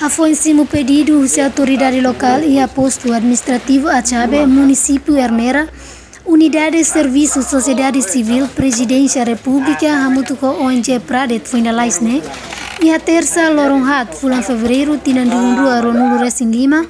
Foi em cima o pedido se a autoridade local e a posto administrativo Achabe, município Ermera, Unidade de Serviço Sociedade Civil, Presidência República, Hamutuko ONG Pradet Finalais ne, e a terça Loronhat, Fulan Fevereiro, Tinandundu Aronulu Racing Lima,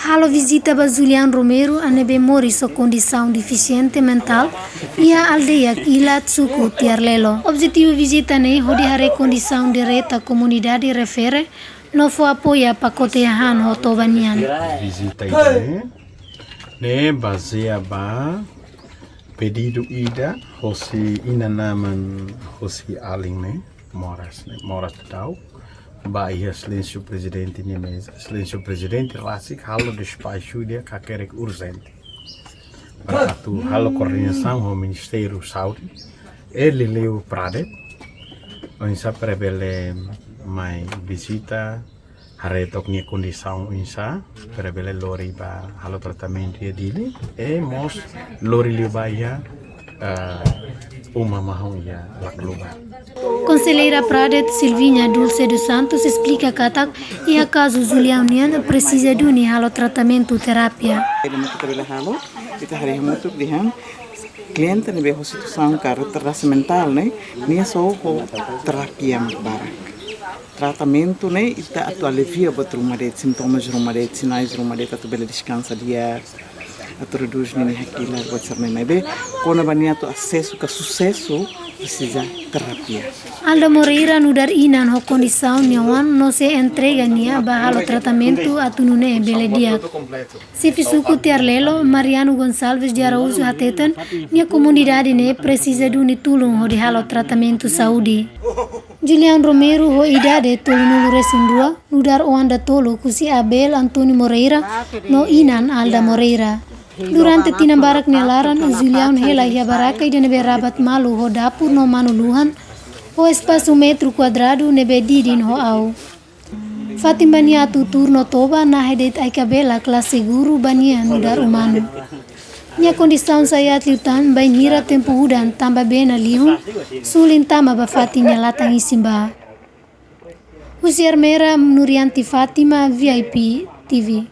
halo visita a Julian Romero a nebe mori sua condição deficiente mental e a aldeia Ilat Suku Tiarlelo. Objetivo visita ne hodihare condição de reta comunidade refere no foi apoia pacote han hotobanian. Visita ini ne baseia ba pedido ida hosi inanaman hosi aling ne moras tau ba ia silêncio presidente ni mesa silêncio presidente rasik halo despacho dia kakerek urgente para tu halo coordenação ho ministério saúde ele leu pradet onsa prebele mai visita haretok ni condição insa prebele lori ba halo tratamento dia dili mos lori libaya uma marrom ya lakluba. Conselheira Pradet Silvinha Dulce dos Santos explica que e a caso Julianian precisa de um halo tratamento terapia. Kita hari mutuk dihan kliente ne beho situação cara terasa mental ne nia so terapia barak tratamento ne ita atu alivia batru de sintomas de sinais de atu bela descansa dia atu reduz ni hakila buat sermai be kona bania tu acesso ka sucesso precisa terapia. Alda Moreira nudar inan ho condição nyawan no se entrega nia bahalo tratamento atunune beledia. Se fisuku Tiarlelo, Mariano Gonçalves de Araújo hatetan nia comunidade ne precisa de tulung ho de halo tratamento saúde. Julian Romero ho idade tolunulu resindua nudar oanda tolo kusi Abel Antônio Moreira no inan Alda Moreira. Durante tinambarak nelaran Julian hela ia baraka ide nebe rabat malu ho dapur no manuluhan ho espaço metro quadrado nebe didin ho au. Fatim bania tu turno toba na hedet aikabela kelas seguru bania nudar umano. Nya condição saya liutan bain hira tempo hudan tamba bena lihun sulin tama ba Fatim latang isimba. Usiar Mera Nurianti Fatima VIP TV.